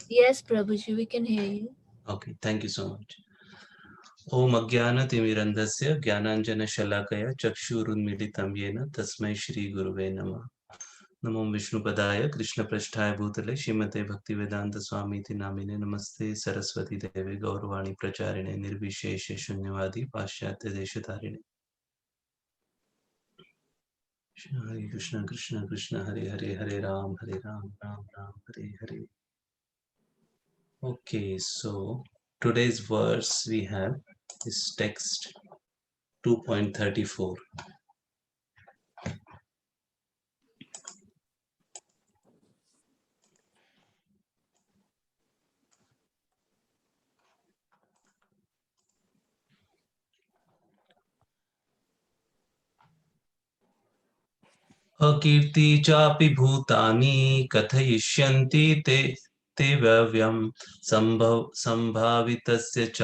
Yes, Prabhuji, we can hear you. Okay, thank you so much. Om Ajnanatimirandasya Jnananjana Chakshurunmilitam Yena Tasmai Shri Guruve Namah. Namo Vishnupadaya Krishna Prasthaya Bhutale Srimate Bhaktivedanta Swamiti Namine Namaste Saraswati Devi Gauravani Pracharine Nirvishesha Shunyavadi Paschatya Deshatarine. Hare Krishna Krishna Krishna Hare Hare Hare Ram Ram Ram Hare Hare. Okay, so today's verse we have is text 2.34. अकीर्ति चापि भूतानि कथयिष्यन्ति ते ते व्यव्यं संभावितस्य च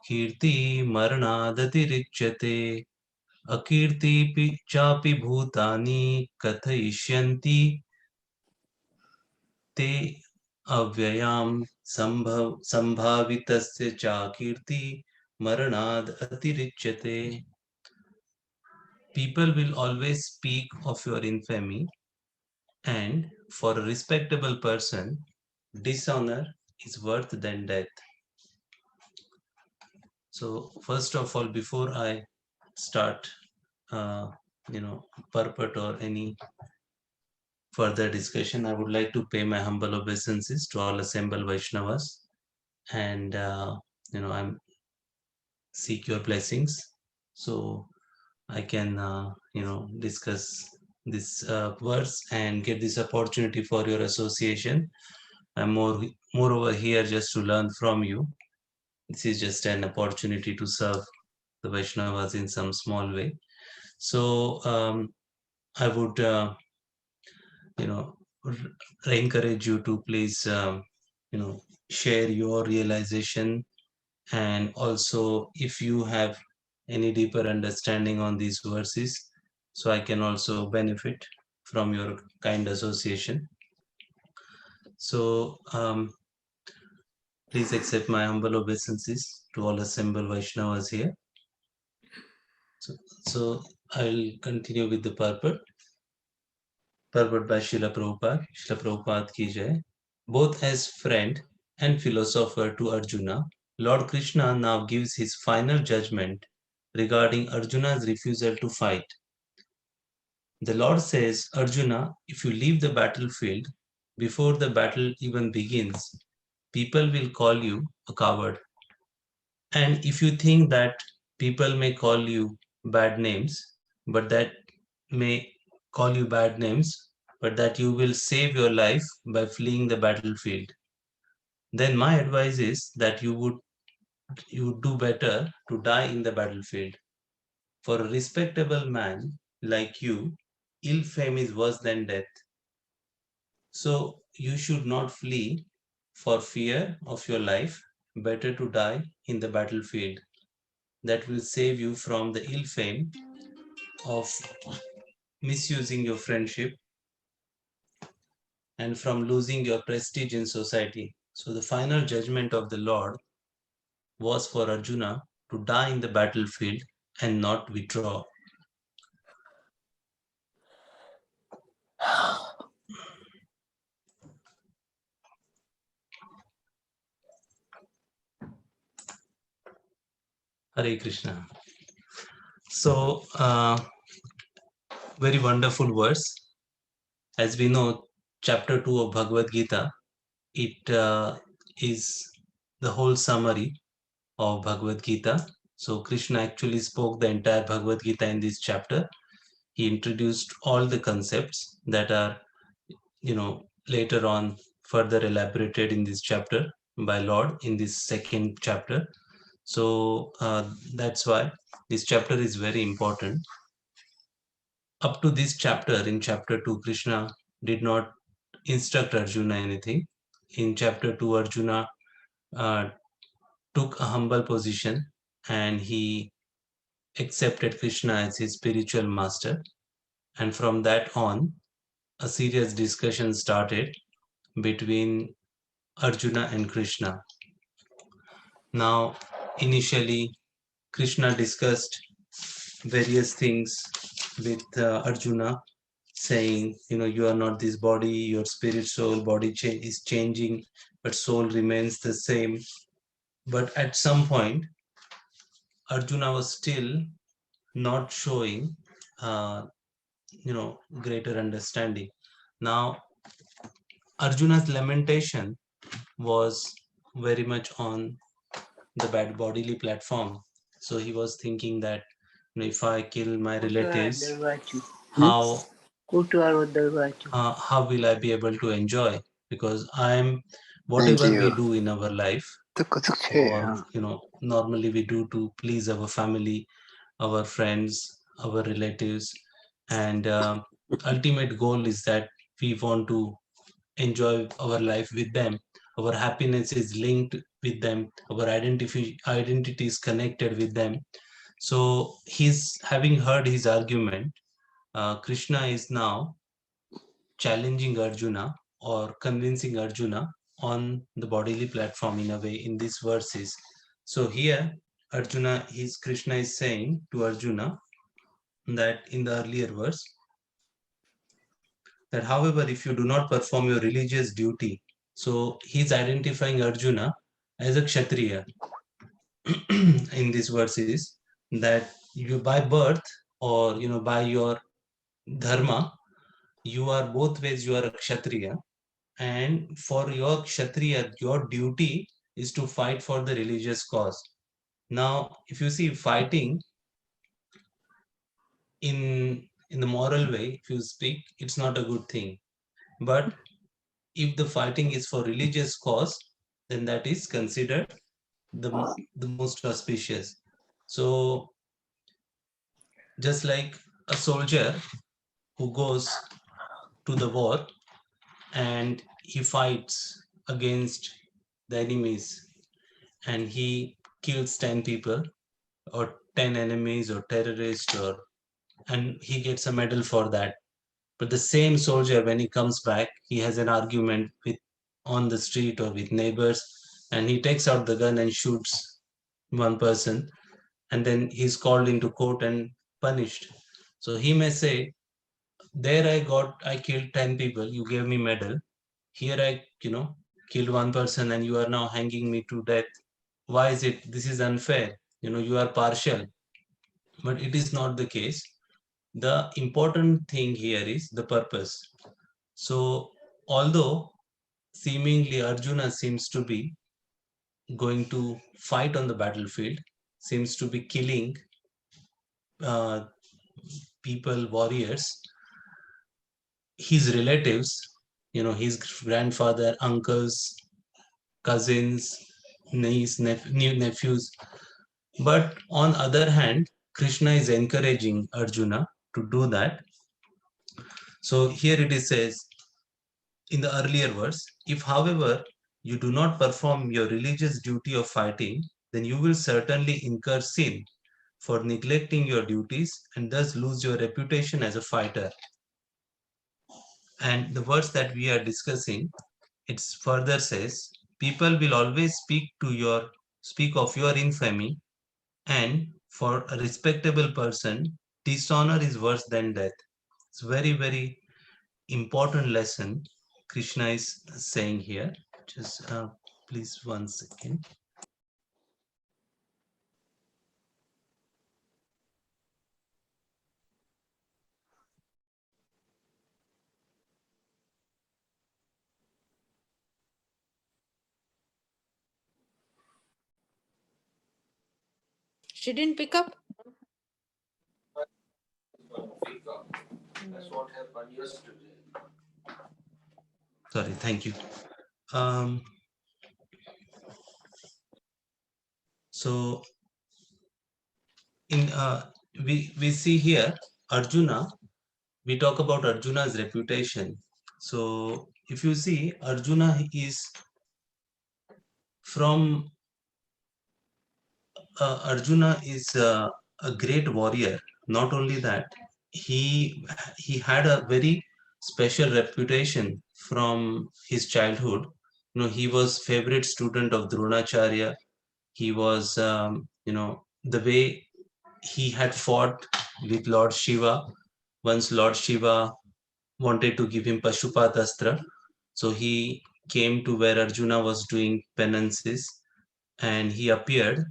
कीर्ति मरणादतिरिच्यते अकीर्ति चापि भूतानि कथयिष्यन्ति ते अव्ययां संभावितस्य च कीर्ति मरणाद अतिरिच्यते. People will always speak of your infamy, and for a respectable person, dishonor is worse than death. So, first of all, before I start, uh, purport or any further discussion, I would like to pay my humble obeisances to all assembled Vaishnavas, and I'm seek your blessings, so I can discuss this verse and get this opportunity for your association. I'm moreover here just to learn from you. This is just an opportunity to serve the Vaishnavas in some small way. So I would you know encourage you to please share your realization, and also if you have any deeper understanding on these verses, so I can also benefit from your kind association. So please accept my humble obeisances to all assembled Vaishnavas here. So I'll continue with the purport. Purport by Srila Prabhupada. Srila Prabhupada ki jai. Both as friend and philosopher to Arjuna, Lord Krishna now gives his final judgment regarding Arjuna's refusal to fight. The Lord says, Arjuna, if you leave the battlefield before the battle even begins, people will call you a coward. And if you think that people may call you bad names, but that may call you bad names, but that you will save your life by fleeing the battlefield, then my advice is that you would do better to die in the battlefield. For a respectable man like you, ill fame is worse than death. So you should not flee for fear of your life. Better to die in the battlefield. That will save you from the ill fame of misusing your friendship and from losing your prestige in society. So the final judgment of the Lord was for Arjuna to die in the battlefield and not withdraw. Hare Krishna. So, very wonderful verse. As we know, chapter 2 of Bhagavad Gita, it is the whole summary of Bhagavad Gita. So, Krishna actually spoke the entire Bhagavad Gita in this chapter. He introduced all the concepts that are, later on further elaborated in this chapter by Lord in this second chapter. So, that's why this chapter is very important. Up to this chapter, in chapter 2, Krishna did not instruct Arjuna anything. In chapter 2, Arjuna uh, took a humble position and he accepted Krishna as his spiritual master. And from that on, a serious discussion started between Arjuna and Krishna. Now, initially, Krishna discussed various things with Arjuna, saying, you are not this body, your spirit, soul, body is changing, but soul remains the same. But at some point, Arjuna was still not showing, uh, greater understanding. Now, Arjuna's lamentation was very much on the bad bodily platform. So he was thinking that, if I kill my relatives, how will I be able to enjoy? Because whatever we do in our life, or normally we do to please our family, our friends, our relatives, and ultimate goal is that we want to enjoy our life with them. Our happiness is linked with them. Our identity is connected with them. So he's having heard his argument. Krishna is now challenging Arjuna or convincing Arjuna on the bodily platform in a way in these verses. So here Krishna is saying to Arjuna that in the earlier verse, that however, if you do not perform your religious duty, so he's identifying Arjuna as a Kshatriya in these verses, that you by birth or by your dharma, you are both ways, you are a Kshatriya, and for your Kshatriya, your duty is to fight for the religious cause. Now, if you see fighting in the moral way, if you speak, it's not a good thing. But if the fighting is for religious cause, then that is considered the most auspicious. So just like a soldier who goes to the war and he fights against the enemies and he kills 10 people or 10 enemies or terrorists, and he gets a medal for that. But the same soldier, when he comes back, he has an argument with on the street or with neighbors, and he takes out the gun and shoots one person, and then he's called into court and punished. So he may say, there I killed 10 people, you gave me medal. Here I, killed one person and you are now hanging me to death. Why is it? This is unfair. You are partial. But it is not the case. The important thing here is the purpose. So, although seemingly Arjuna seems to be going to fight on the battlefield, seems to be killing uh, people, warriors, his relatives, his grandfather, uncles, cousins, nephews. But on other hand, Krishna is encouraging Arjuna to do that. So here it is says in the earlier verse, if however you do not perform your religious duty of fighting, then you will certainly incur sin for neglecting your duties and thus lose your reputation as a fighter. And the verse that we are discussing, it further says, people will always speak of your infamy, and for a respectable person, dishonor is worse than death. It's very, very important lesson Krishna is saying here. Just please 1 second. She didn't pick up. That's what happened yesterday. Sorry, thank you. So in we see here Arjuna. We talk about Arjuna's reputation. So if you see, Arjuna is from Arjuna is a great warrior. Not only that, he had a very special reputation from his childhood, he was favorite student of Dronacharya. He was, the way he had fought with Lord Shiva. Once Lord Shiva wanted to give him Pashupat Astra, so he came to where Arjuna was doing penances, and he appeared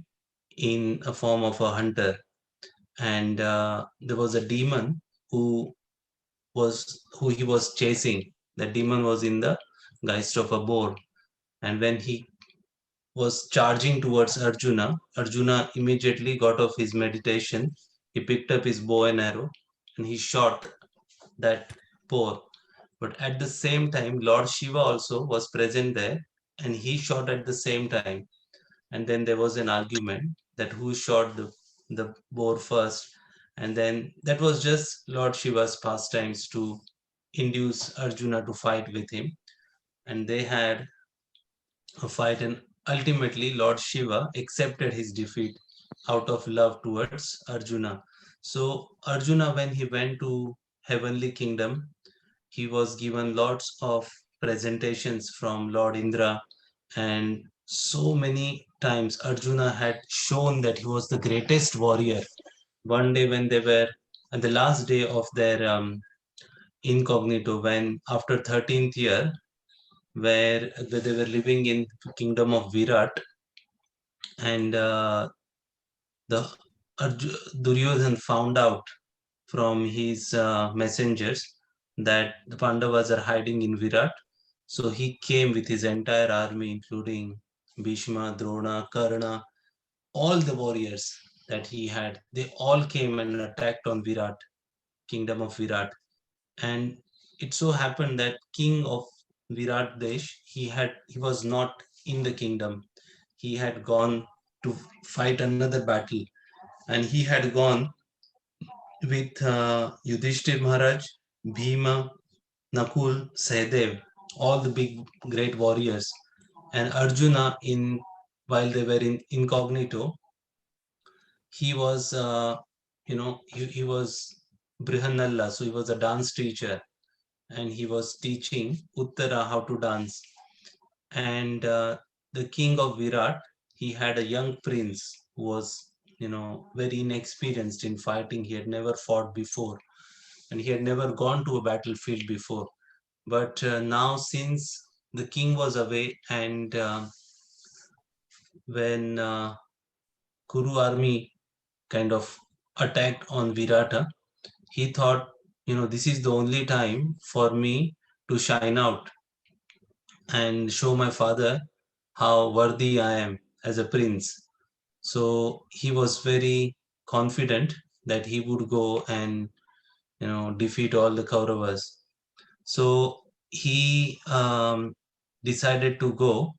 in a form of a hunter. And there was a demon who he was chasing. The demon was in the geist of a boar, and when he was charging towards Arjuna, Arjuna immediately got off his meditation. He picked up his bow and arrow and he shot that boar. But at the same time, Lord Shiva also was present there and he shot at the same time. And then there was an argument that who shot the boar first. And then that was just Lord Shiva's pastimes to induce Arjuna to fight with him. And they had a fight, and ultimately Lord Shiva accepted his defeat out of love towards Arjuna. So Arjuna, when he went to heavenly kingdom, he was given lots of presentations from Lord Indra, and so many times Arjuna had shown that he was the greatest warrior. One day when they were at the last day of their incognito, when after 13th year, where they were living in kingdom of Virat, and the Duryodhan found out from his messengers that the Pandavas are hiding in Virat. So he came with his entire army, including Bhishma, Drona, Karna, all the warriors that he had. They all came and attacked on Virat, kingdom of Virat. And it so happened that king of Virat Desh, he was not in the kingdom. He had gone to fight another battle, and he had gone with Yudhishthir Maharaj, Bhima, Nakul, Sahadev, all the big great warriors, and Arjuna, in while they were in incognito, he was he was Brihannalla, so he was a dance teacher, and he was teaching Uttara how to dance. And the king of Virat, he had a young prince who was very inexperienced in fighting. He had never fought before, and he had never gone to a battlefield before. But now, since the king was away, and when Kuru army kind of attacked on Virata, he thought, this is the only time for me to shine out and show my father how worthy I am as a prince. So he was very confident that he would go and defeat all the Kauravas. So he decided to go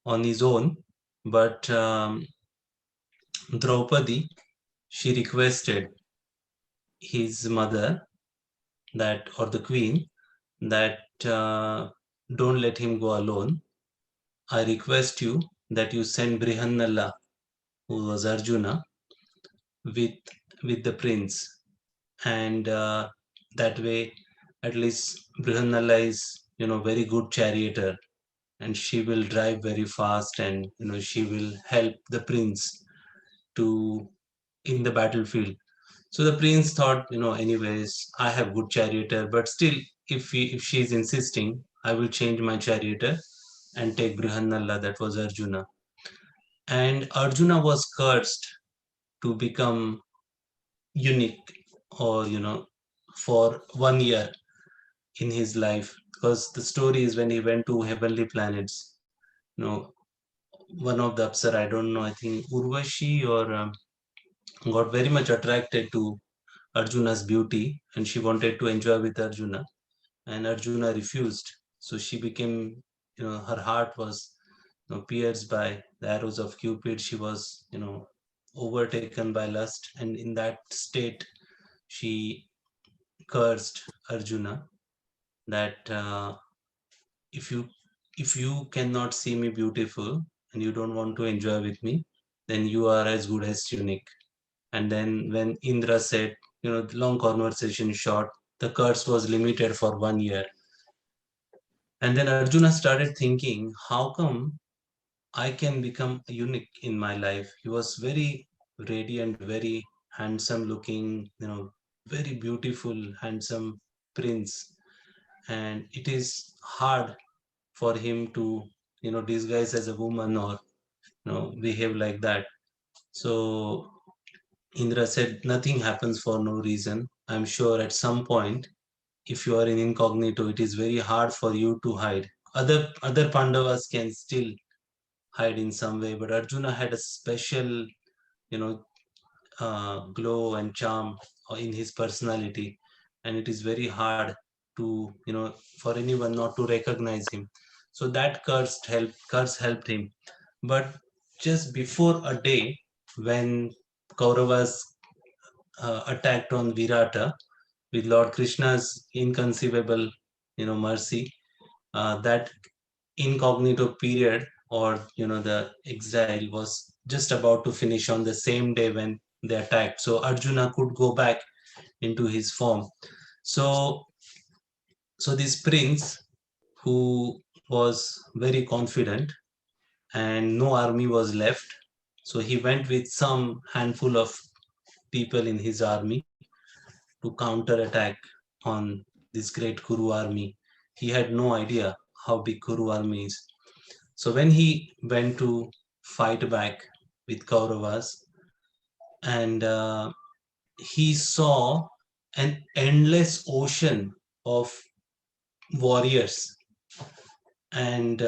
on his own, but Draupadi, she requested his mother that, or the queen, that don't let him go alone. I request you that you send Brihannala, who was Arjuna, with the prince, and that way, at least Brihannala is very good charioteer, and she will drive very fast, and she will help the prince to in the battlefield. So the prince thought, anyways, I have good charioteer, but still, if she is insisting, I will change my charioteer and take Brihannala, that was Arjuna. And Arjuna was cursed to become unique, or for 1 year in his life, because the story is when he went to heavenly planets, you know one of the Apsara, I don't know, I think Urvashi, or got very much attracted to Arjuna's beauty, and she wanted to enjoy with Arjuna, and Arjuna refused. So she became, her heart was pierced by the arrows of Cupid. She was, overtaken by lust, and in that state, she cursed Arjuna that if you cannot see me beautiful and you don't want to enjoy with me, then you are as good as unique. And then when Indra said, long conversation short, the curse was limited for 1 year. And then Arjuna started thinking, how come I can become unique in my life? He was very radiant, very handsome looking, very beautiful, handsome prince. And it is hard for him to, disguise as a woman or, behave like that. So Indra said, nothing happens for no reason. I'm sure at some point, if you are in incognito, it is very hard for you to hide. Other Pandavas can still hide in some way, but Arjuna had a special, you know, glow and charm in his personality, and it is very hard to, for anyone not to recognize him. So that curse helped him. But just before a day when Kauravas attacked on Virata with Lord Krishna's inconceivable, mercy, that incognito period, or the exile, was just about to finish on the same day when they attacked, so Arjuna could go back into his form. So so this prince, who was very confident and no army was left, so he went with some handful of people in his army to counter attack on this great Kuru army. He had no idea how big Kuru army is. So when he went to fight back with Kauravas, and he saw an endless ocean of warriors. And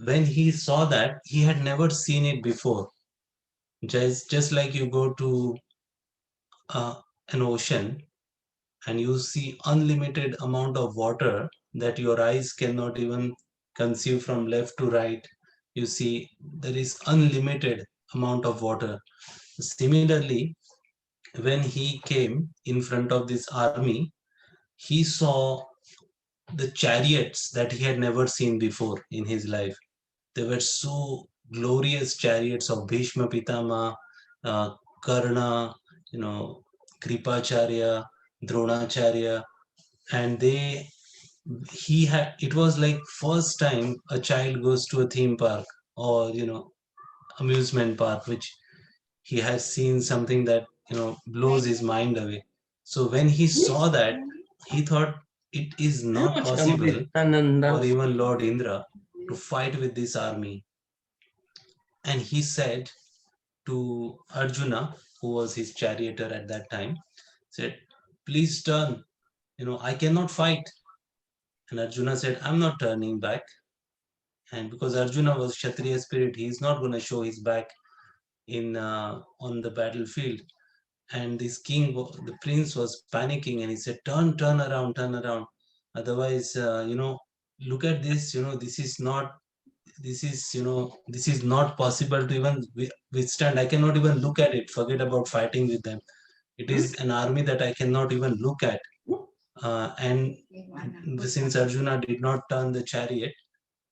when he saw that, he had never seen it before. Just like you go to an ocean and you see unlimited amount of water that your eyes cannot even conceive from left to right. You see there is unlimited amount of water. Similarly, when he came in front of this army, he saw the chariots that he had never seen before in his life. They were so glorious chariots of Bhishma Pitama, Karna, you know, Kripacharya, Dronacharya, and he had, it was like first time a child goes to a theme park or, amusement park, which he has seen something that, blows his mind away. So when he saw that, he thought it is not possible for even Lord Indra to fight with this army. And he said to Arjuna, who was his charioteer at that time, said, please turn, I cannot fight. And Arjuna said, I'm not turning back. And because Arjuna was Kshatriya spirit, he is not going to show his back in on the battlefield. And this king, the prince, was panicking, and he said, turn around, turn around. Otherwise, look at this. This is not possible to even withstand. I cannot even look at it. Forget about fighting with them. It is an army that I cannot even look at. And since Arjuna did not turn the chariot,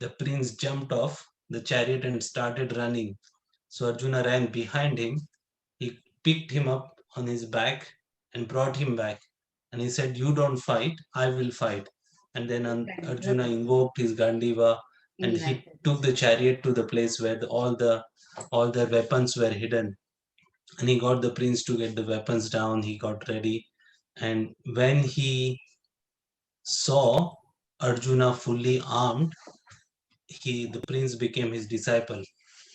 the prince jumped off the chariot and started running. So Arjuna ran behind him. He picked him up on his back and brought him back. And he said, you don't fight, I will fight. And then Arjuna invoked his Gandiva, and he took the chariot to the place where all the weapons were hidden. And he got the prince to get the weapons down. He got ready. And when he saw Arjuna fully armed, the prince became his disciple.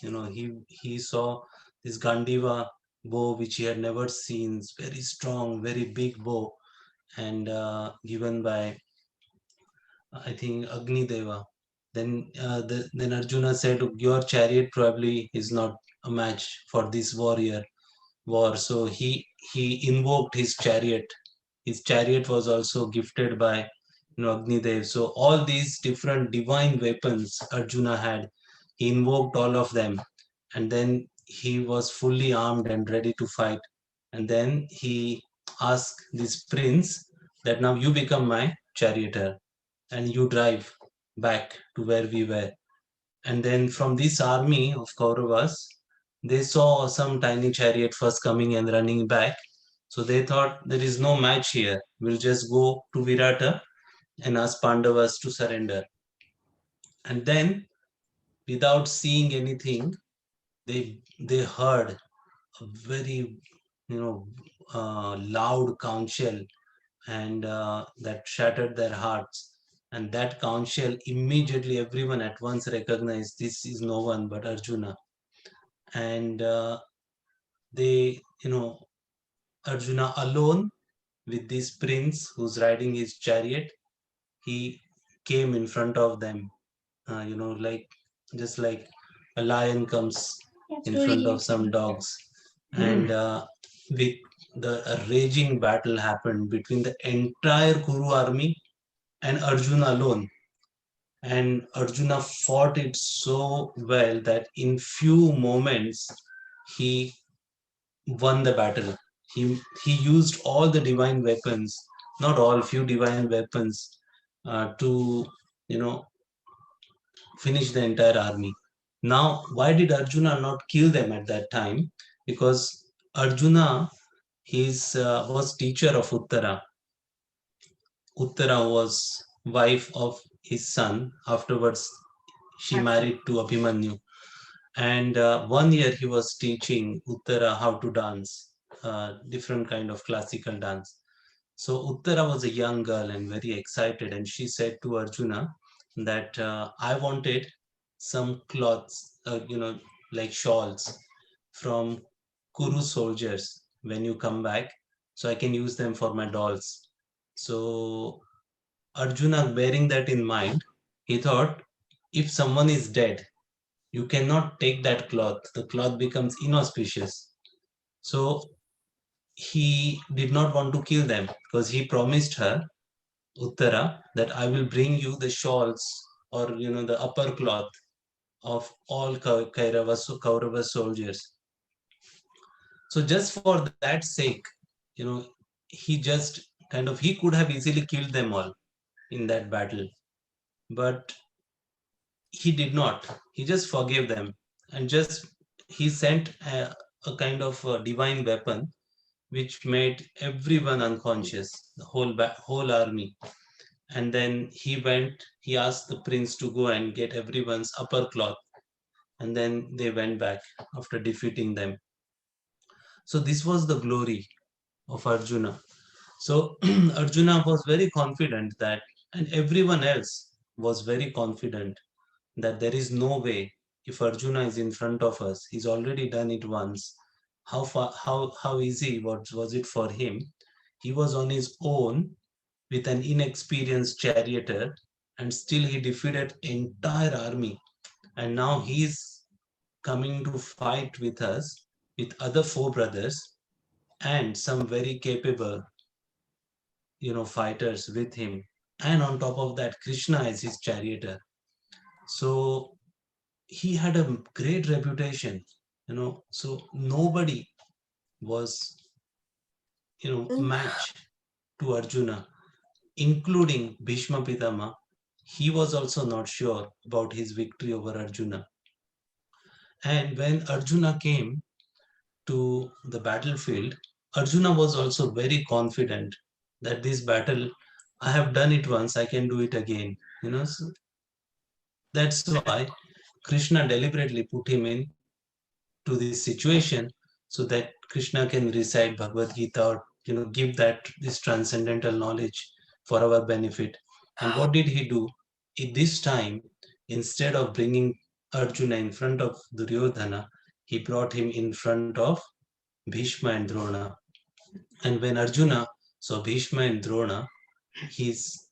He saw this Gandiva bow which he had never seen. It's very strong, very big bow, and given by, I think, Agni Deva. Then Arjuna said, your chariot probably is not a match for this war. So he invoked his chariot. His chariot was also gifted by, Agni Dev. So all these different divine weapons Arjuna had, he invoked all of them, and then he was fully armed and ready to fight. And then he asked this prince that now you become my charioteer and you drive back to where we were. And then from this army of Kauravas, they saw some tiny chariot first coming and running back. So they thought there is no match here. We'll just go to Virata and ask Pandavas to surrender. And then, without seeing anything, they heard a very, loud conch shell, and that shattered their hearts. And that conch shell, immediately everyone at once recognized this is no one but Arjuna. And they, Arjuna alone with this prince who's riding his chariot, he came in front of them, like just like a lion comes in front of some dogs. And with a raging battle happened between the entire Kuru army and Arjuna alone. And Arjuna fought it so well that in few moments he won the battle. He used all the divine weapons, not all, few divine weapons, to you know finish the entire army. Now, why did Arjuna not kill them at that time? Because Arjuna, was teacher of Uttara. Uttara was wife of his son. Afterwards, she married to Abhimanyu. And 1 year he was teaching Uttara how to dance, different kind of classical dance. So Uttara was a young girl and very excited, and she said to Arjuna that I wanted some cloths, like shawls from Kuru soldiers when you come back, so I can use them for my dolls. So Arjuna, bearing that in mind, he thought, if someone is dead, you cannot take that cloth. The cloth becomes inauspicious. So he did not want to kill them because he promised her, Uttara, that I will bring you the shawls, or the upper cloth of all Kaurava soldiers. So just for that sake, you know, he could have easily killed them all in that battle, but he did not. He just forgave them, and just he sent a kind of divine weapon which made everyone unconscious, the whole army. And then he asked the prince to go and get everyone's upper cloth, and then they went back after defeating them. So this was the glory of Arjuna. So Arjuna was very confident that, and everyone else was very confident that there is no way, if Arjuna is in front of us, he's already done it once. How easy was it for him? He was on his own with an inexperienced charioteer, and still he defeated entire army. And now he's coming to fight with us, with other four brothers and some very capable, fighters with him. And on top of that, Krishna is his charioteer. So he had a great reputation, so nobody was, match to Arjuna, including Bhishma Pitama. He was also not sure about his victory over Arjuna. And when Arjuna came to the battlefield, Arjuna was also very confident that this battle, I have done it once, I can do it again. So that's why Krishna deliberately put him in to this situation so that Krishna can recite Bhagavad Gita, or give that this transcendental knowledge for our benefit. And what did he do? In this time, instead of bringing Arjuna in front of Duryodhana, he brought him in front of Bhishma and Drona. And when Arjuna saw Bhishma and Drona, his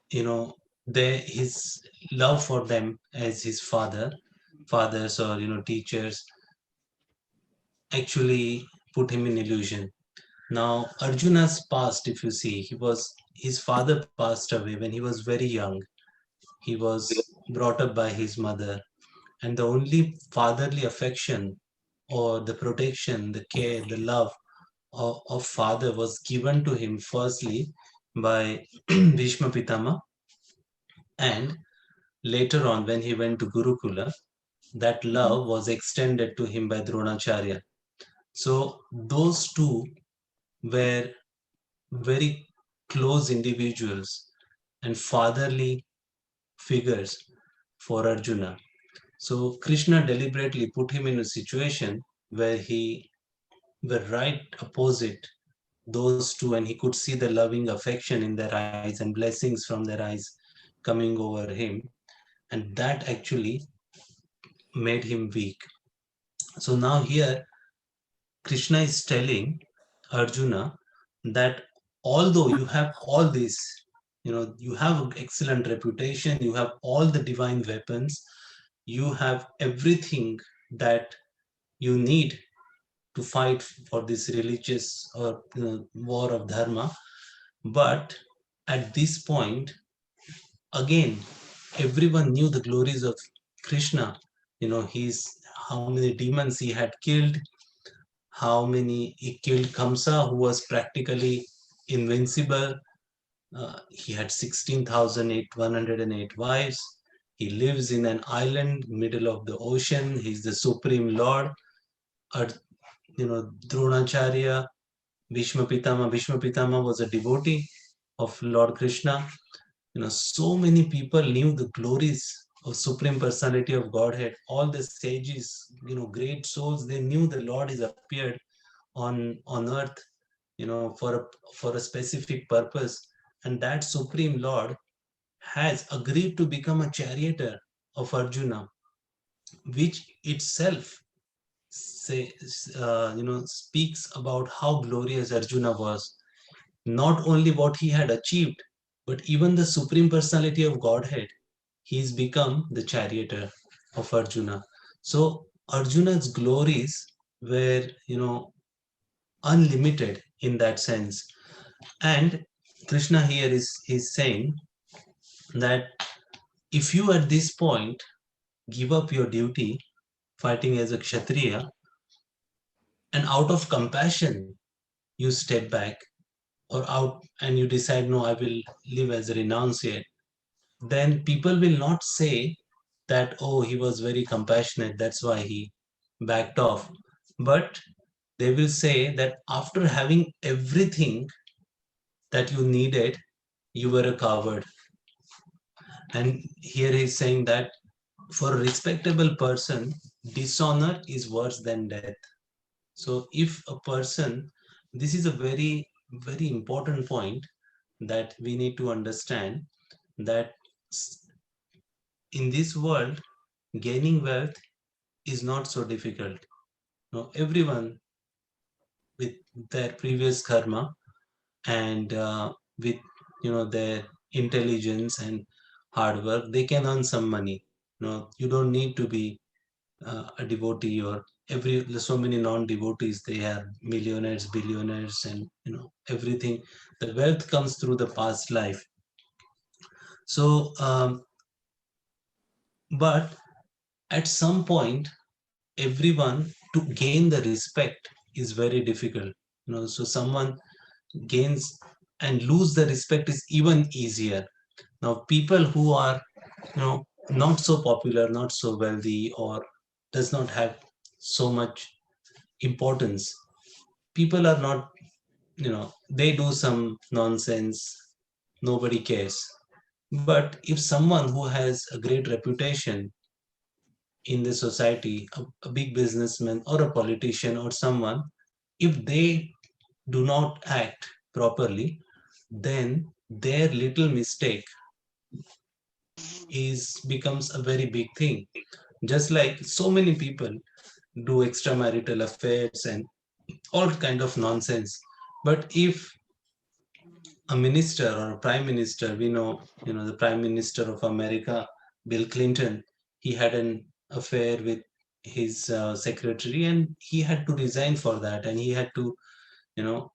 his love for them as his fathers, or teachers, actually put him in illusion. Now, Arjuna's past, if you see, his father passed away when he was very young. He was brought up by his mother, and the only fatherly affection, or the protection, the care, the love of father was given to him firstly by Bhishma Pitama, and later on when he went to Gurukula, that love was extended to him by Dronacharya. So those two were very close individuals and fatherly figures. for Arjuna. So Krishna deliberately put him in a situation where he were right opposite those two, and he could see the loving affection in their eyes and blessings from their eyes coming over him, and that actually made him weak. So now here Krishna is telling Arjuna that although you have all this, you have an excellent reputation, you have all the divine weapons, you have everything that you need to fight for this religious or war of dharma, but at this point, again, everyone knew the glories of Krishna. He's how many demons he had killed, how many he killed Kamsa, who was practically invincible. He had 16,108 wives. He lives in an island, middle of the ocean. He's the supreme lord. Dronacharya, Bhishma Pitama. Bhishma Pitama was a devotee of Lord Krishna. So many people knew the glories of Supreme Personality of Godhead. All the sages, great souls, they knew the Lord is appeared on earth, for a specific purpose, and that Supreme Lord has agreed to become a charioteer of Arjuna, which itself speaks about how glorious Arjuna was. Not only what he had achieved, but even the Supreme Personality of Godhead, he's become the charioteer of Arjuna. So Arjuna's glories were, unlimited in that sense. And Krishna here is saying that if you at this point give up your duty fighting as a Kshatriya, and out of compassion you step back, or out and you decide, no, I will live as a renunciate, then people will not say that, oh, he was very compassionate, that's why he backed off. But they will say that after having everything that you needed, you were a coward. And here he's saying that for a respectable person, dishonor is worse than death. So if a person, this is a very, very important point that we need to understand, that in this world, gaining wealth is not so difficult. No, everyone with their previous karma and with their intelligence and hard work, they can earn some money. You don't need to be a devotee, or so many non-devotees, they are millionaires, billionaires, and everything. The wealth comes through the past life. So but at some point, everyone, to gain the respect is very difficult. So someone gains and lose the respect is even easier. Now people who are not so popular, not so wealthy, or does not have so much importance, people are not, they do some nonsense, nobody cares. But if someone who has a great reputation in the society, a big businessman or a politician or someone, if they do not act properly, then their little mistake becomes a very big thing. Just like so many people do extramarital affairs and all kind of nonsense. But if a minister or a prime minister, we know, the prime minister of America, Bill Clinton, he had an affair with his secretary, and he had to resign for that, and he had to, you know,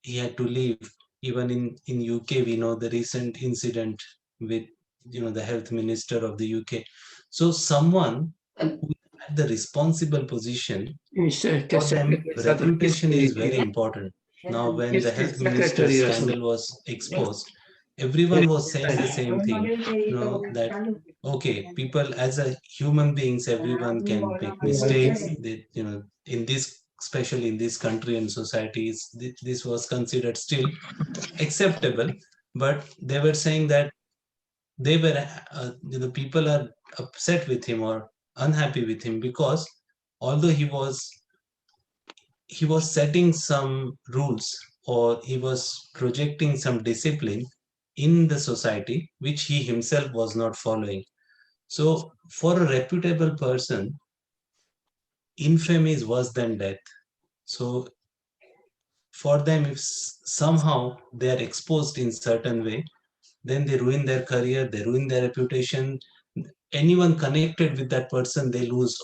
he had to leave. Even in UK, we know the recent incident with, the health minister of the UK. So someone who had the responsible position, for them, reputation is very important. Now, when the health minister scandal was exposed, everyone was saying the same thing, that okay, people as a human beings, everyone can make mistakes. They, in this, especially in this country and societies, this was considered still acceptable. But they were saying that they were, people are upset with him or unhappy with him because although he was setting some rules or he was projecting some discipline in the society which he himself was not following. So for a reputable person, infamy is worse than death. So for them, if somehow they are exposed in certain way, then they ruin their career, they ruin their reputation. Anyone connected with that person, they lose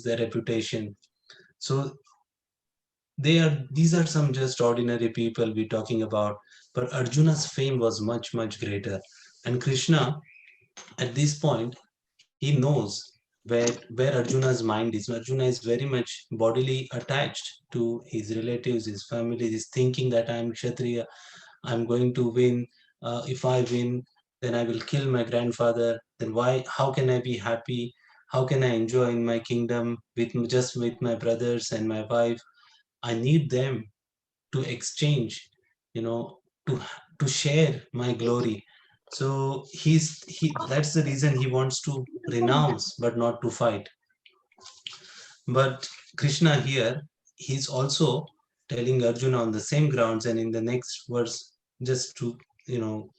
their reputation. So these are some just ordinary people we're talking about, but Arjuna's fame was much, much greater. And Krishna, at this point, he knows where Arjuna's mind is. Arjuna is very much bodily attached to his relatives, his family. He's thinking that I'm Kshatriya, I'm going to win. If I win, then I will kill my grandfather. Then why? How can I be happy? How can I enjoy in my kingdom just with my brothers and my wife? I need them to exchange, you know, to to share my glory. So that's the reason he wants to renounce, but not to fight. But Krishna here, he's also telling Arjuna on the same grounds, and in the next verse, just to, you know,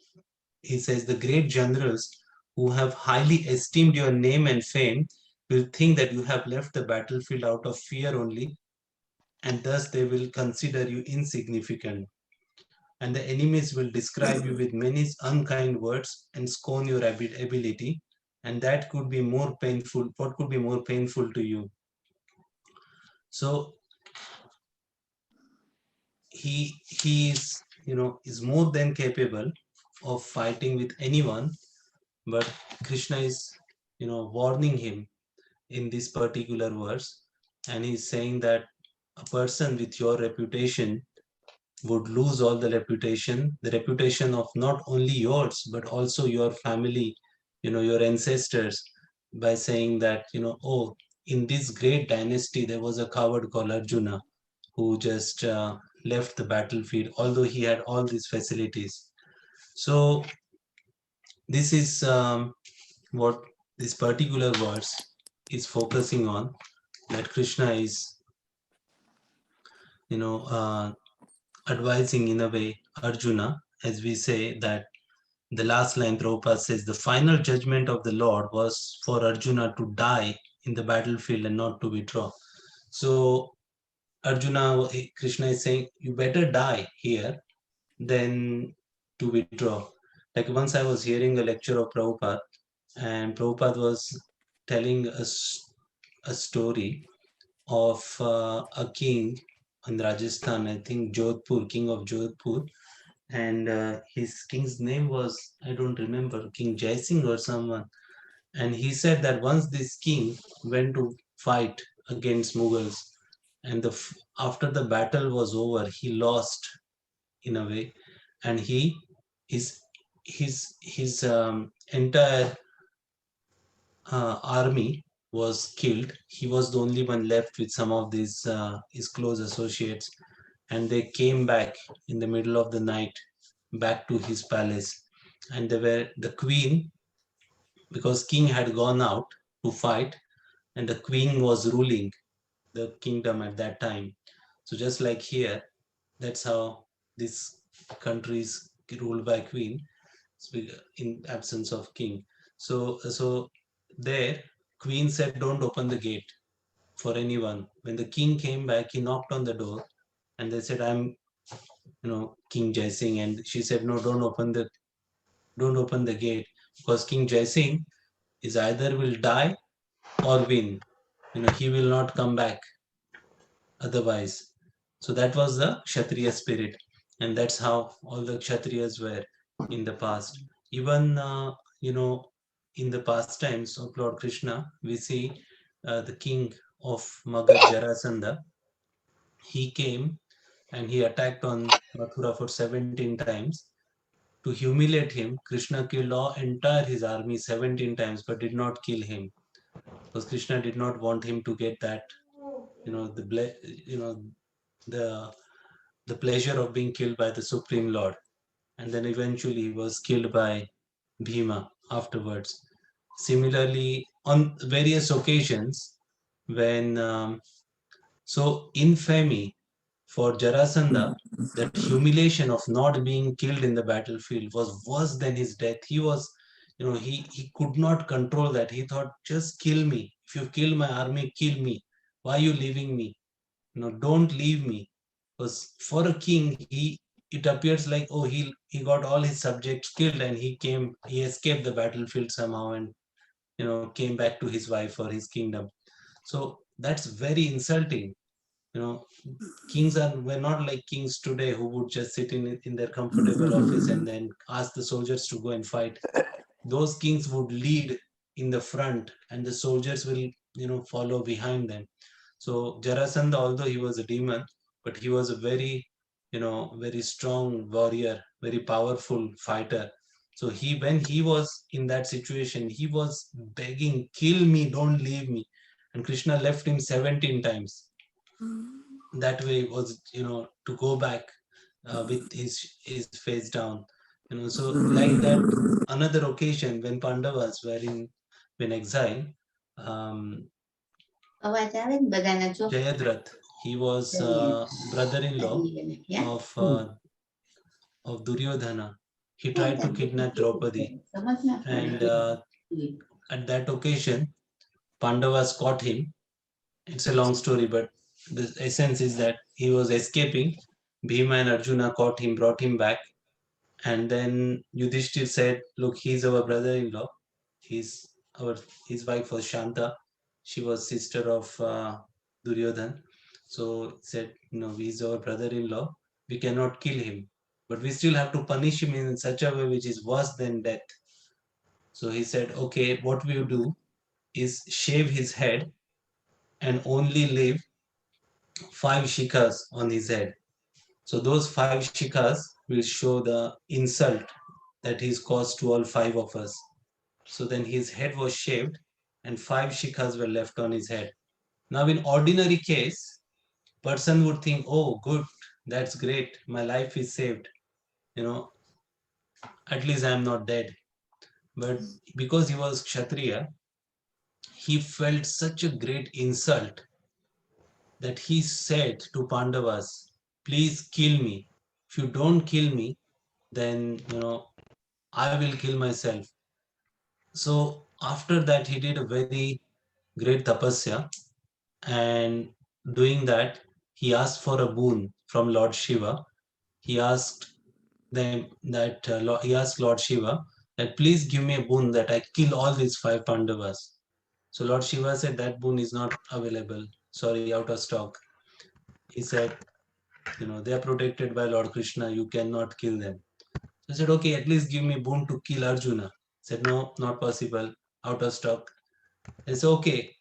he says, the great generals who have highly esteemed your name and fame will think that you have left the battlefield out of fear only, and thus they will consider you insignificant. And the enemies will describe you with many unkind words and scorn your ability. And that could be more painful. What could be more painful to you? So he is, is more than capable of fighting with anyone, but Krishna is, warning him in this particular verse, and he's saying that a person with your reputation would lose all the reputation of not only yours but also your family, your ancestors, by saying that, oh, in this great dynasty there was a coward called Arjuna who just left the battlefield although he had all these facilities. So this is what this particular verse is focusing on, that Krishna is, you know uh, advising in a way Arjuna, as we say that the last line Prabhupada says, the final judgment of the Lord was for Arjuna to die in the battlefield and not to withdraw. So Arjuna, Krishna is saying, you better die here than to withdraw. Like once I was hearing a lecture of Prabhupada, and Prabhupada was telling us a story of a king in Rajasthan, I think Jodhpur, king of Jodhpur, and his king's name was, I don't remember, King Jaising or someone. And he said that once this king went to fight against Mughals, and after the battle was over, he lost in a way, and his his entire army was killed. He was the only one left with some of these his close associates, and they came back in the middle of the night back to his palace, and they were the queen, because king had gone out to fight, and the queen was ruling the kingdom at that time. So just like here, that's how this country is ruled by queen, in absence of king. So there, queen said, don't open the gate for anyone. When the king came back, he knocked on the door, and they said, I'm, King Jaising. And she said, no, don't open the gate, because King Jaising is either will die or win. He will not come back otherwise. So that was the Kshatriya spirit, and that's how all the Kshatriyas were in the past. Even in the past times of Lord Krishna, we see the king of Magad, Jarasandha. He came and he attacked on Mathura for 17 times. To humiliate him, Krishna killed all entire his army 17 times, but did not kill him, because Krishna did not want him to get that, the the pleasure of being killed by the Supreme Lord. And then eventually he was killed by Bhima. afterwards. Similarly, on various occasions, when so infamy for Jarasandha, that humiliation of not being killed in the battlefield was worse than his death. He was, he could not control that. He thought, just kill me. If you kill my army, kill me. Why are you leaving me? Don't leave me. Because for a king, it appears like, oh, he got all his subjects killed and he escaped the battlefield somehow and came back to his wife or his kingdom. So that's very insulting. you know Kings were not like kings today who would just sit in their comfortable office and then ask the soldiers to go and fight. Those kings would lead in the front and the soldiers will follow behind them. So Jarasandha, although he was a demon, but he was a very strong warrior, very powerful fighter. So when he was in that situation, he was begging, kill me, don't leave me. And Krishna left him 17 times. That way was, to go back with his face down. So like that, another occasion when Pandavas were in exile, um, Jayadratha, he was brother-in-law of Duryodhana. He tried to kidnap Draupadi, and at that occasion, Pandavas caught him. It's a long story, but the essence is that he was escaping. Bhima and Arjuna caught him, brought him back, and then Yudhishthir said, "Look, he's our brother-in-law. He's our his wife was Shanta. She was sister of Duryodhan. So he said, he's our brother-in-law. We cannot kill him, but we still have to punish him in such a way which is worse than death." So he said, "Okay, what we will do is shave his head and only leave 5 shikhas on his head. So those 5 shikhas will show the insult that he's caused to all 5 of us." So then his head was shaved and 5 shikhas were left on his head. Now in ordinary case, person would think, oh, good, that's great, my life is saved. At least I'm not dead. But because he was Kshatriya, he felt such a great insult that he said to Pandavas, please kill me. If you don't kill me, then I will kill myself. So after that, he did a very great tapasya, and doing that, he asked for a boon from Lord Shiva. He asked he asked Lord Shiva that please give me a boon that I kill all these 5 Pandavas. So Lord Shiva said that boon is not available. Sorry, out of stock. He said, they are protected by Lord Krishna. You cannot kill them. So I said, okay, at least give me boon to kill Arjuna. Said, no, not possible. Out of stock. I said, okay,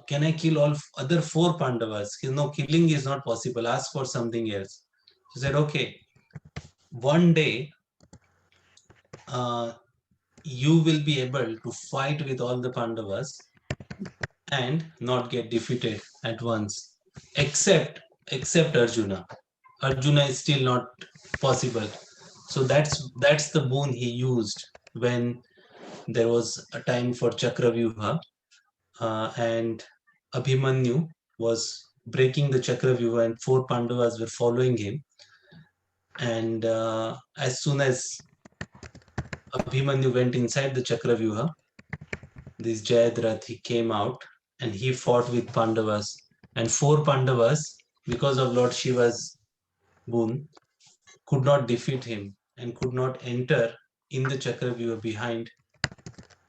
can I kill all other 4 Pandavas? No, killing is not possible. Ask for something else. He said, okay, one day you will be able to fight with all the Pandavas and not get defeated at once, except Arjuna. Arjuna is still not possible. So that's the boon he used when there was a time for Chakravyuha, and Abhimanyu was breaking the Chakravyuha, and 4 Pandavas were following him. And as soon as Abhimanyu went inside the Chakravyuha, this Jayadratha, he came out and he fought with Pandavas. And 4 Pandavas, because of Lord Shiva's boon, could not defeat him and could not enter in the Chakravyuha behind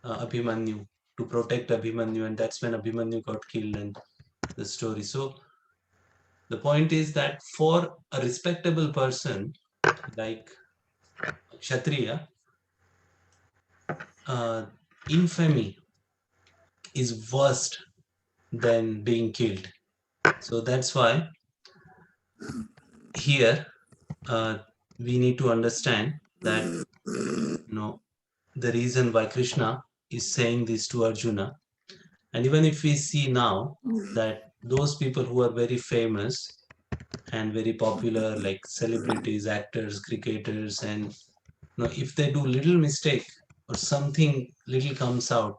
Abhimanyu to protect Abhimanyu. And that's when Abhimanyu got killed and the story. So the point is that for a respectable person like Kshatriya, infamy is worse than being killed. So that's why here we need to understand that the reason why Krishna is saying this to Arjuna. And even if we see now that those people who are very famous and very popular, like celebrities, actors, cricketers, and if they do little mistake or something little comes out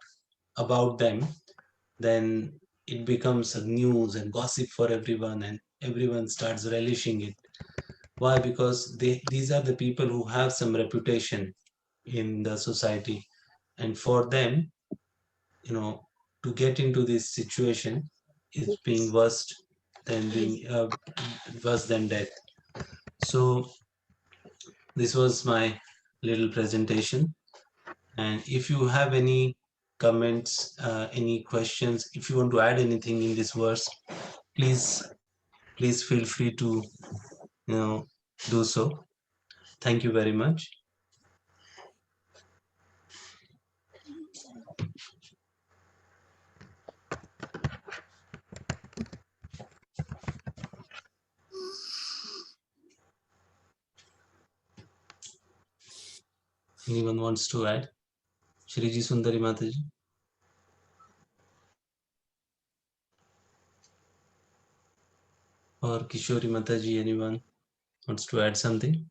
about them, then it becomes a news and gossip for everyone, and everyone starts relishing it. Why? Because these are the people who have some reputation in the society, and for them, to get into this situation is being worse than death. So this was my little presentation, and if you have any comments, any questions, if you want to add anything in this verse, please please feel free to do so. Thank you very much. Anyone wants to add? Shriji Sundari Mataji? Or Kishori Mataji, anyone wants to add something?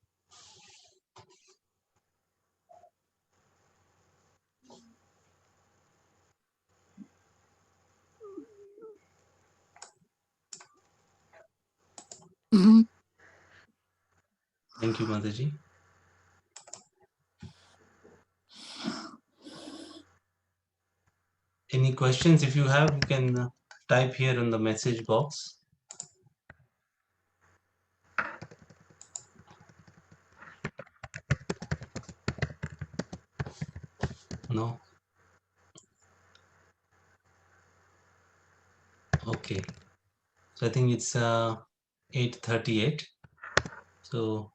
Thank you, Mataji. Any questions? If you have, you can type here on the message box. No? Okay. So I think it's 8:38. So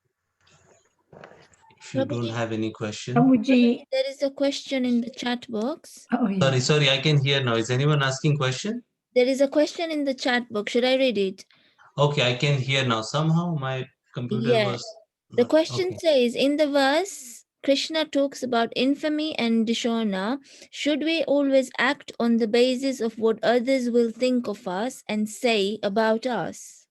if you don't have any question. There is a question in the chat box. Oh, yeah. Sorry, I can hear now. Is anyone asking question? There is a question in the chat box. Should I read it? Okay, I can hear now. Somehow my computer Yeah. was... The question Okay. says, in the verse, Krishna talks about infamy and dishonor. Should we always act on the basis of what others will think of us and say about us?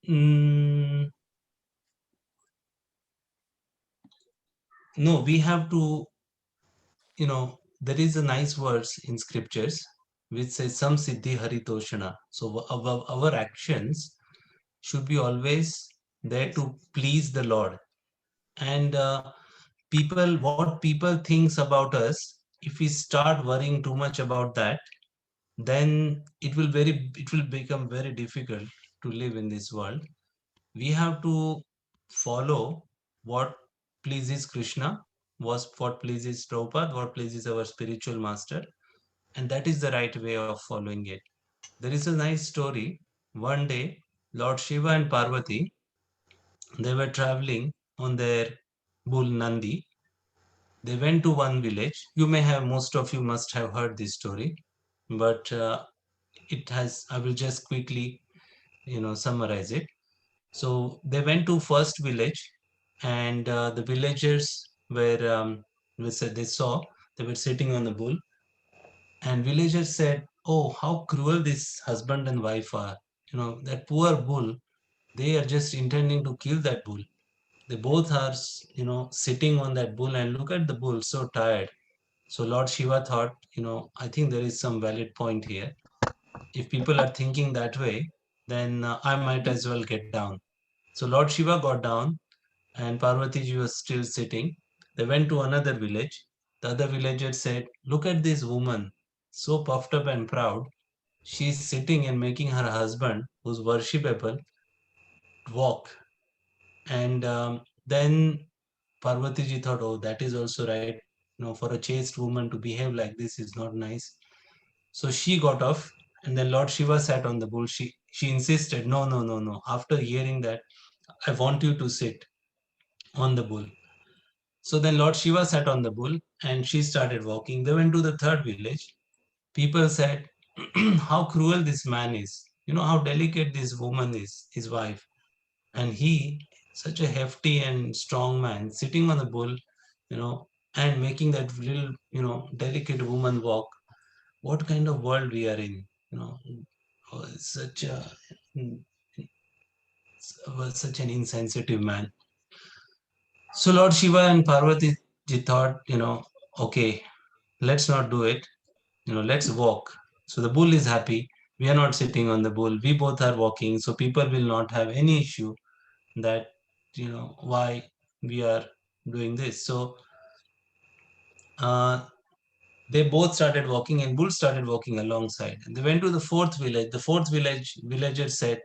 Mm, no, we have to, there is a nice verse in scriptures which says some siddhi haritoshana. So our actions should be always there to please the Lord. And what people thinks about us, if we start worrying too much about that, then it will become very difficult to live in this world. We have to follow what pleases Krishna, what pleases Prabhupada, what pleases our spiritual master, and that is the right way of following it. There is a nice story. One day, Lord Shiva and Parvati, they were traveling on their bull Nandi. They went to one village. Most of you must have heard this story, but I will just quickly, summarize it. So they went to first village, and the villagers they saw they were sitting on the bull, and villagers said, "Oh, how cruel this husband and wife are! That poor bull. They are just intending to kill that bull. They both are, sitting on that bull, and look at the bull, so tired." So Lord Shiva thought, I think there is some valid point here. If people are thinking that way, then I might as well get down. So Lord Shiva got down, and Parvati ji was still sitting. They went to another village. The other villager said, "Look at this woman, so puffed up and proud. She's sitting and making her husband, who's worshipable, walk." And then Parvati ji thought, "Oh, that is also right. For a chaste woman to behave like this is not nice." So she got off, and then Lord Shiva sat on the bull. She insisted, "No, no, no, no. After hearing that, I want you to sit on the bull." So then Lord Shiva sat on the bull, and she started walking. They went to the third village. People said, "How cruel this man is. How delicate this woman is, his wife. And he, such a hefty and strong man, sitting on the bull, and making that little, delicate woman walk. What kind of world we are in? Such a such an insensitive man." So Lord Shiva and Parvati ji thought, okay, let's not do it. Let's walk. So the bull is happy. We are not sitting on the bull. We both are walking. So people will not have any issue that, why we are doing this. So uh, they both started walking and bull started walking alongside. And they went to the fourth village. The fourth villager said,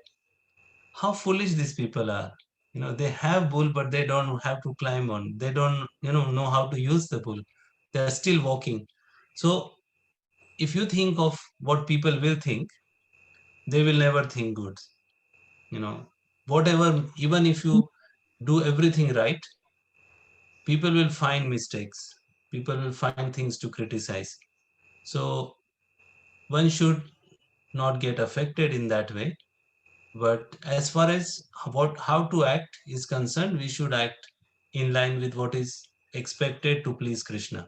how foolish these people are. They have bull, but they don't have to climb on. They don't, know how to use the bull. They are still walking. So if you think of what people will think, they will never think good. You know, Whatever, even if you do everything right, people will find mistakes. People will find things to criticize. So one should not get affected in that way. But as far as how to act is concerned, we should act in line with what is expected to please Krishna.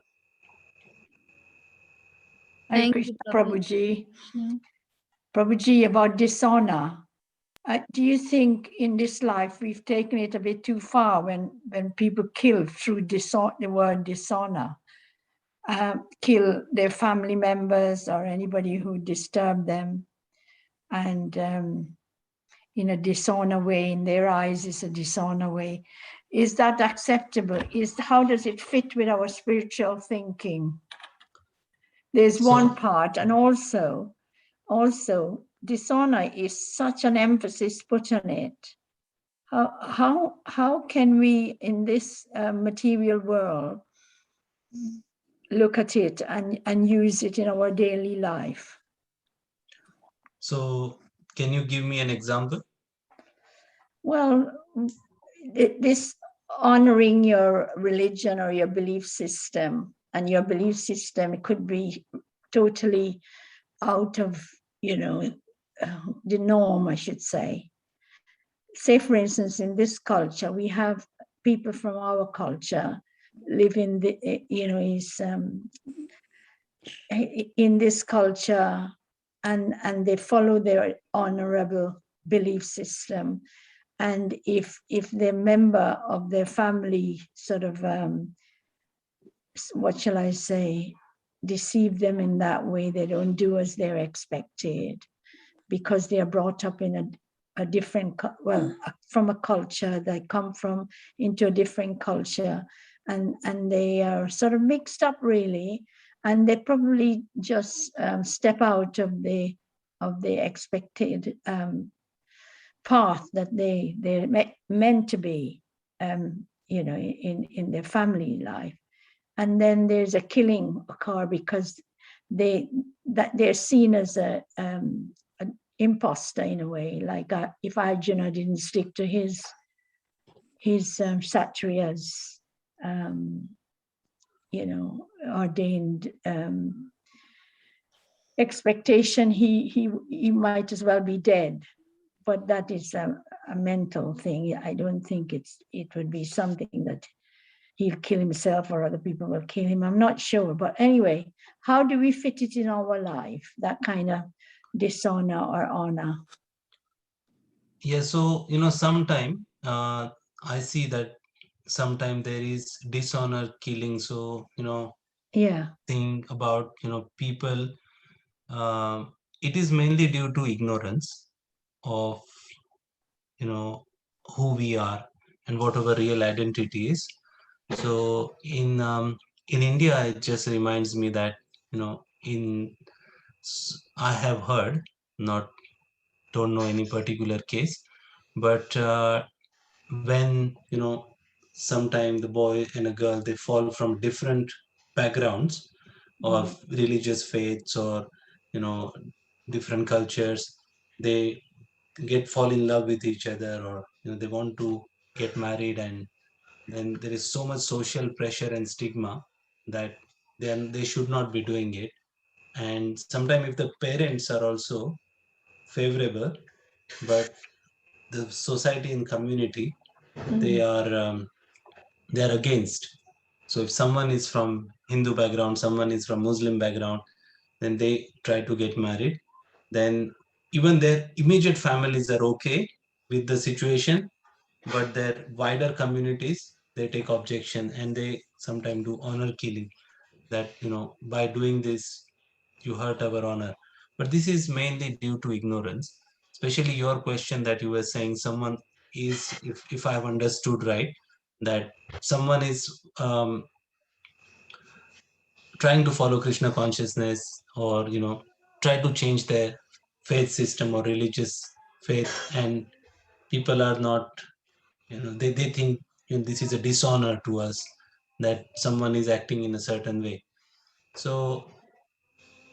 Hare Thank Krishna, you, Prabhu. Prabhuji. Krishna. Prabhuji, about dishonor. Do you think in this life we've taken it a bit too far when people kill through the word dishonor? Kill their family members or anybody who disturbed them, and in a dishonor way, in their eyes is a dishonor way. Is that acceptable? How does it fit with our spiritual thinking? There's one part, and also dishonor is such an emphasis put on it. How can we in this material world look at it and use it in our daily life? So can you give me an example? Well, this honoring your religion or your belief system, and your belief system could be totally out of, the norm, I should say. Say, for instance, in this culture, we have people from our culture live in in this culture, and they follow their honorable belief system. And if the member of their family sort of, what shall I say, deceive them in that way, they don't do as they're expected, because they are brought up in a different, from a culture, they come from into a different culture, and they are sort of mixed up really, and they probably just step out of the expected path that they're meant to be, in their family life. And then there's a killing occur because they're seen as an imposter in a way, like if Arjuna didn't stick to his Kshatriya's ordained expectation, he might as well be dead. But that is a mental thing. I don't think it would be something that he'll kill himself or other people will kill him. I'm not sure. But anyway, how do we fit it in our life, that kind of dishonor or honor? Yeah, so sometime I see that sometime there is dishonor killing. So Yeah. think about people. It is mainly due to ignorance of who we are and what our real identity is. So in India, it just reminds me that in I have heard, not don't know any particular case, but when sometime the boy and a girl, they fall from different backgrounds of religious faiths, or you know different cultures, they fall in love with each other, or they want to get married, and then there is so much social pressure and stigma that then they should not be doing it. And sometimes if the parents are also favorable, but the society and community, they are they are against. So if someone is from Hindu background, someone is from Muslim background, then they try to get married. Then even their immediate families are okay with the situation, but their wider communities, they take objection, and they sometimes do honor killing, that by doing this you hurt our honor. But this is mainly due to ignorance, especially your question that you were saying someone is, if I've understood right, that someone is trying to follow Krishna consciousness, or try to change their faith system or religious faith, and people are not, they think this is a dishonor to us, that someone is acting in a certain way. So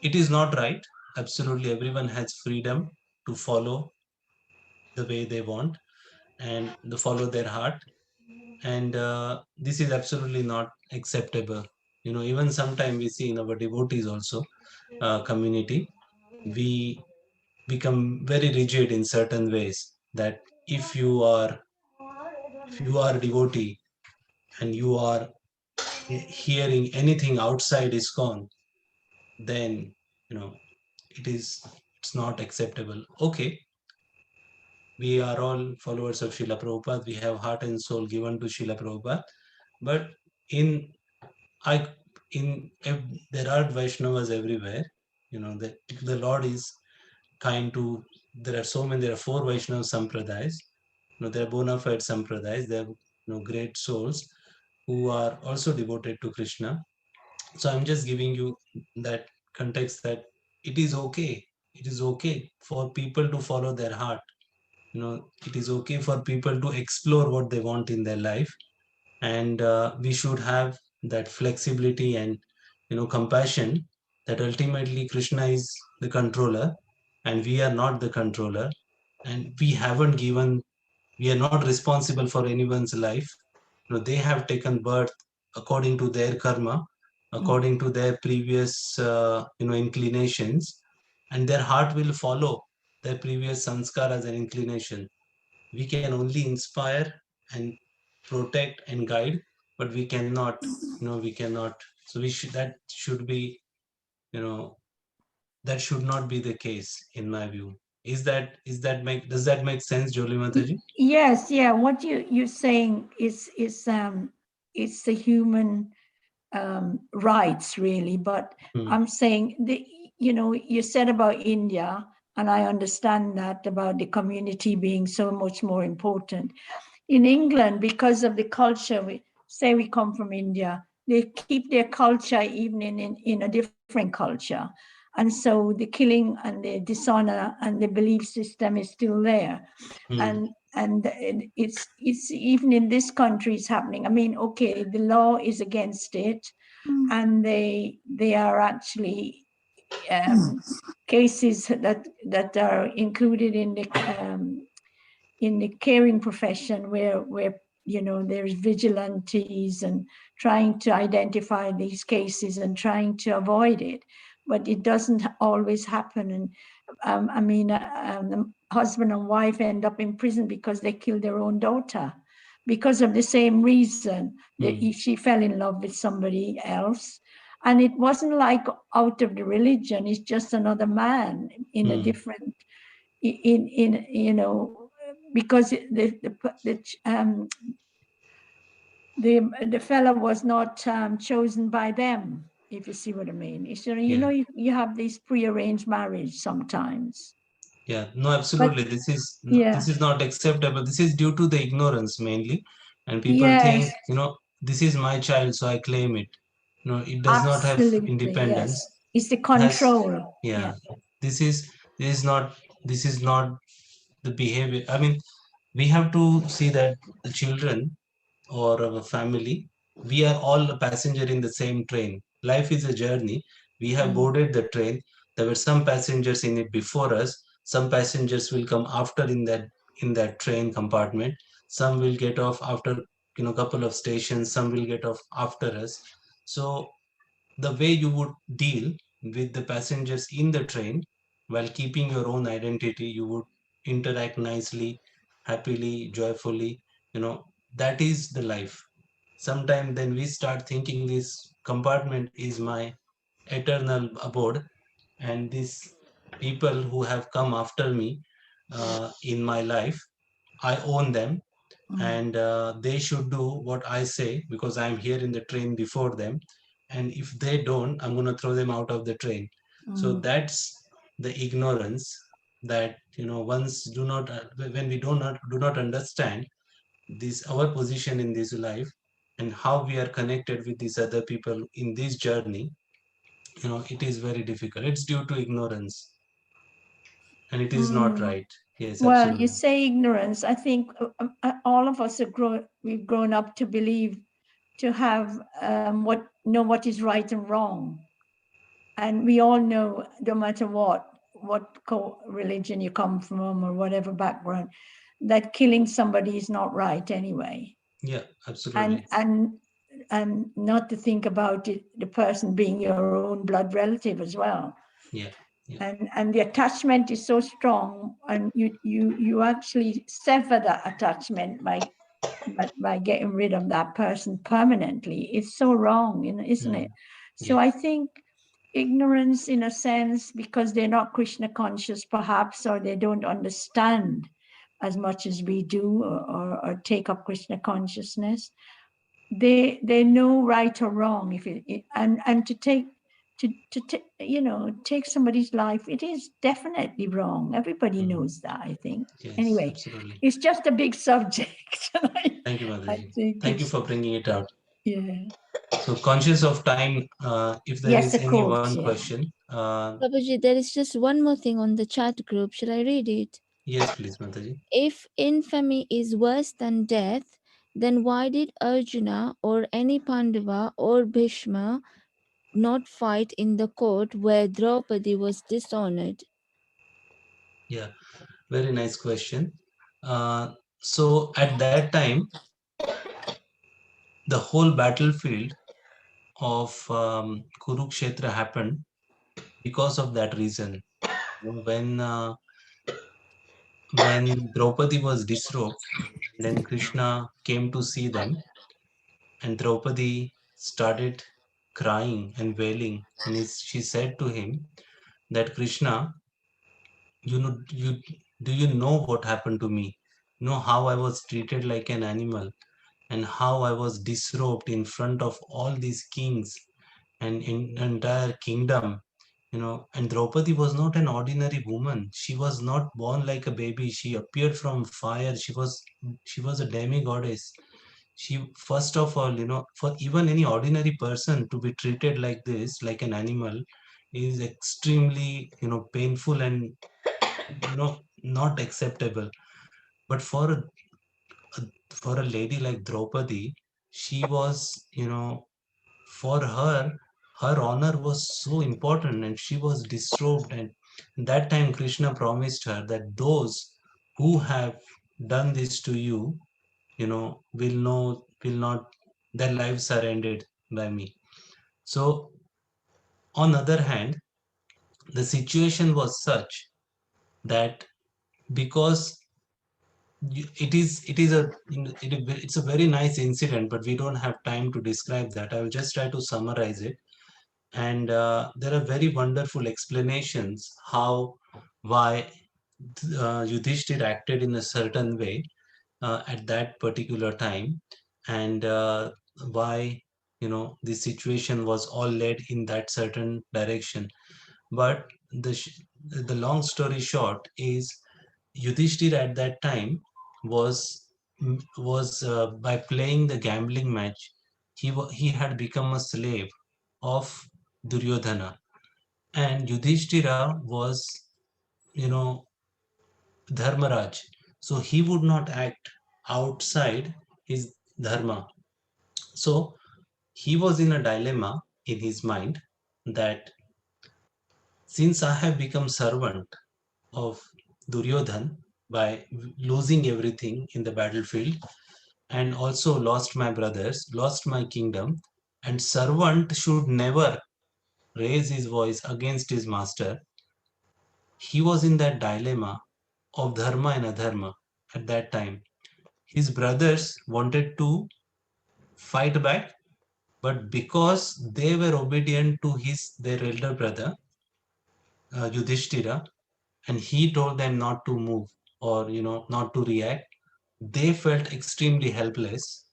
it is not right. Absolutely, everyone has freedom to follow the way they want, and to follow their heart. And this is absolutely not acceptable. Even sometimes we see in our devotees also, community, we become very rigid in certain ways, that if you are a devotee and you are hearing anything outside ISKCON, then it's not acceptable. Okay, we are all followers of Srila Prabhupada. We have heart and soul given to Srila Prabhupada. But in I in there are Vaishnavas everywhere. The Lord is kind to. There are so many. There are 4 Vaishnava sampradayas. There are bona fide sampradayas. There are great souls who are also devoted to Krishna. So I'm just giving you that context, that it is okay. It is okay for people to follow their heart. It is okay for people to explore what they want in their life, and we should have that flexibility and compassion, that ultimately Krishna is the controller and we are not the controller, and we are not responsible for anyone's life. They have taken birth according to their karma, according to their previous inclinations, and their heart will follow their previous sanskaras and inclination. We can only inspire and protect and guide, but we cannot. So that should be, you know that should not be the case, in my view. Does that make sense, Jolie Mataji? Yes, yeah. What you're saying is it's the human rights, really. But I'm saying you said about India, and I understand that about the community being so much more important. In England, because of the culture, we come from India, they keep their culture even in a different culture. And so the killing and the dishonor and the belief system is still there. And it's even in this country is happening. I mean, okay, the law is against it, and they are actually cases that are included in the caring profession, where there's vigilantes and trying to identify these cases and trying to avoid it, but it doesn't always happen. And the husband and wife end up in prison because they killed their own daughter because of the same reason, that she fell in love with somebody else. And it wasn't like out of the religion, it's just another man in a different, because the fellow was not chosen by them, if you see what I mean. So, you have these prearranged marriage sometimes. Yeah, no, absolutely. This is not acceptable. This is due to the ignorance mainly, and people think, this is my child, so I claim it. It does not have independence. Yes. It's the It has, control. yeah. This is this is not this is not the behavior. I mean, we have to see that the children or our family, we are all a passenger in the same train. Life is a journey. We have boarded the train. There were some passengers in it before us. Some passengers will come after in that train compartment. Some will get off after couple of stations. Some will get off after us. So the way you would deal with the passengers in the train while keeping your own identity, you would interact nicely, happily, joyfully. That is the life. Sometimes then we start thinking this compartment is my eternal abode, and these people who have come after me in my life, I own them. and they should do what I say because I'm here in the train before them. And if they don't, I'm going to throw them out of the train. So that's the ignorance that, once when we do not understand this, our position in this life and how we are connected with these other people in this journey, it is very difficult. It's due to ignorance, and it is not right. Yes, Well, you absolutely. say ignorance. I think all of us we've grown up to believe, to have know what is right and wrong. And we all know, no matter what religion you come from or whatever background, that killing somebody is not right anyway. Yeah, absolutely. And not to think about it, the person being your own blood relative as well. Yeah. And the attachment is so strong, and you actually sever that attachment by getting rid of that person permanently. It's so wrong, isn't it? So Yes. I think ignorance, in a sense, because they're not Krishna conscious perhaps, or they don't understand as much as we do, or take up Krishna consciousness, they know right or wrong. If and to take take somebody's life, it is definitely wrong. Everybody knows that, I think. Yes, Anyway, absolutely. it's just a big subject. Thank you, I Mataji. think Thank you it's, for bringing it out. yeah. So, conscious of time, if there Yes, is of any course, one yeah. question, Babaji, there is just one more thing on the chat group. Shall I read it? yes, please, Mataji. If infamy is worse than death, then why did Arjuna or any Pandava or Bhishma not fight in the court where Draupadi was dishonored? Yeah, very nice question. So, at that time, the whole battlefield of Kurukshetra happened because of that reason. When when Draupadi was disrobed, then Krishna came to see them, and Draupadi started crying and wailing, and she said to him that, Krishna, do you know what happened to me? Know how I was treated like an animal, and how I was disrobed in front of all these kings and in entire kingdom. And Draupadi was not an ordinary woman. She was not born like a baby. She appeared from fire. She was a demigoddess. She, first of all, for even any ordinary person to be treated like this, like an animal, is extremely, painful and, not acceptable. But for a lady like Draupadi, she was, for her honor was so important, and she was disrobed. And that time Krishna promised her that those who have done this to you, will not, their lives are ended by me. So, on other hand, the situation was such that, because it's a very nice incident, but we don't have time to describe that. I will just try to summarize it. And there are very wonderful explanations why Yudhishthir acted in a certain way at that particular time, and why, the situation was all led in that certain direction. But the long story short is, Yudhishthir at that time was by playing the gambling match, he had become a slave of Duryodhana, and Yudhishthira was, you know Dharmaraj, so he would not act outside his dharma. So he was in a dilemma in his mind that, since I have become servant of Duryodhan by losing everything in the battlefield, and also lost my brothers, lost my kingdom, and servant should never raise his voice against his master. He was in that dilemma of dharma and adharma at that time. His brothers wanted to fight back, but because they were obedient to their elder brother, Yudhishthira, and he told them not to move, or not to react. they felt extremely helpless,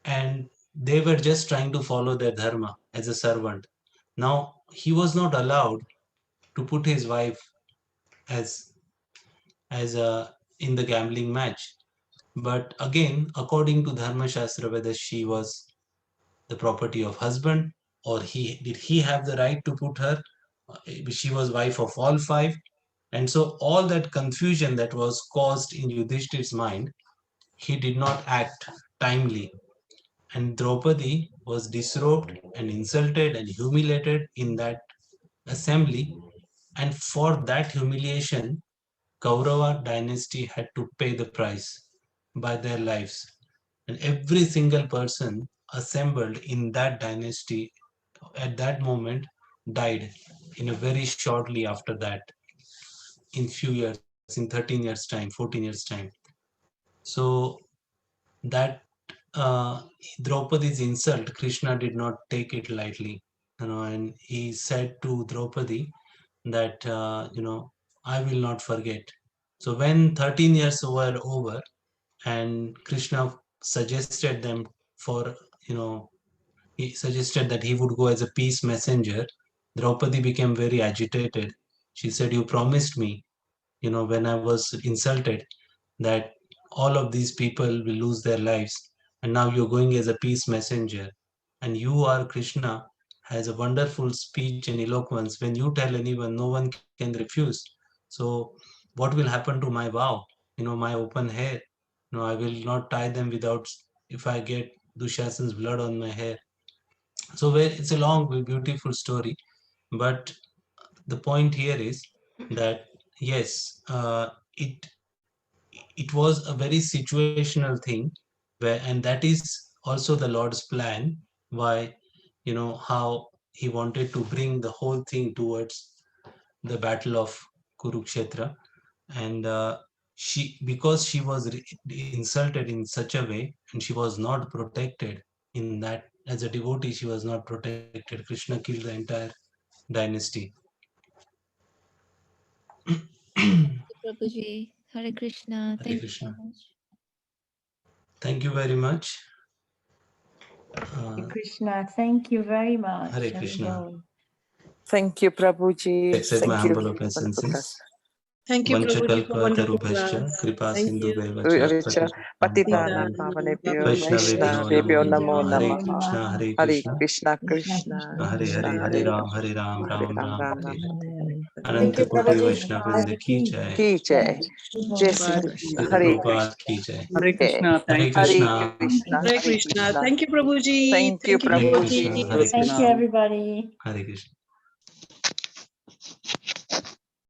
and they were just trying to follow their dharma as a servant. Now, he was not allowed to put his wife as a in the gambling match. But again, according to Dharma Shastra, whether she was the property of husband, or he have the right to put her, she was wife of all five. And so all that confusion that was caused in Yudhishthir's mind, he did not act timely. And Draupadi was disrobed and insulted and humiliated in that assembly. And for that humiliation, Kaurava dynasty had to pay the price by their lives. And every single person assembled in that dynasty at that moment died in a very shortly after that, in few years, in 13 years time, 14 years time. So that Draupadi's insult, Krishna did not take it lightly, and he said to Draupadi that, I will not forget. So when 13 years were over, and Krishna suggested them for, he suggested that he would go as a peace messenger, Draupadi became very agitated. She said, "You promised me, when I was insulted, that all of these people will lose their lives, and now you're going as a peace messenger. And you are Krishna, has a wonderful speech and eloquence. When you tell anyone, no one can refuse. So what will happen to my vow? My open hair. I will not tie them without, if I get Dushasan's blood on my hair." So it's a long, beautiful story, but the point here is that yes, it was a very situational thing, and that is also the Lord's plan, why, how he wanted to bring the whole thing towards the battle of Kurukshetra. And because she was insulted in such a way, and she was not protected in that, as a devotee she was not protected, Krishna killed the entire dynasty. Prabhuji. Hare Krishna. Hare Thank you Krishna. so much. Thank you very much. Krishna, thank you very much. Hare Krishna. Thank you, Prabhuji. Accept my Thank you. humble obeisances. Thank you, Prabhuji, for wonderful Vanchakalpatarubhascha, class. kripa Thank sindhu you. Richa Patitana Pavanebhyo Vaishnavebhyo Namo Hare Namaha. Krishna, Hare Hare Krishna, Krishna, Krishna Hare Krishna, Hare, Hare Ram, Hare Ram, Hare Ram Ram, Ram, Ram Hare Ram. Ananta Koti Vaishnava Vrinda ki jai. Ki Jai. Jai Shri Krishna. Hare Prabhupada ki jai. Hare Krishna. Hare Thank Hare Krishna. Krishna. Hare Hare Krishna. Krishna. Thank you, Prabhuji. Thank you, Thank you, Hare Prabhuji. devotee. Krishna, Hare Thank you, Krishna, everybody. Hare Krishna.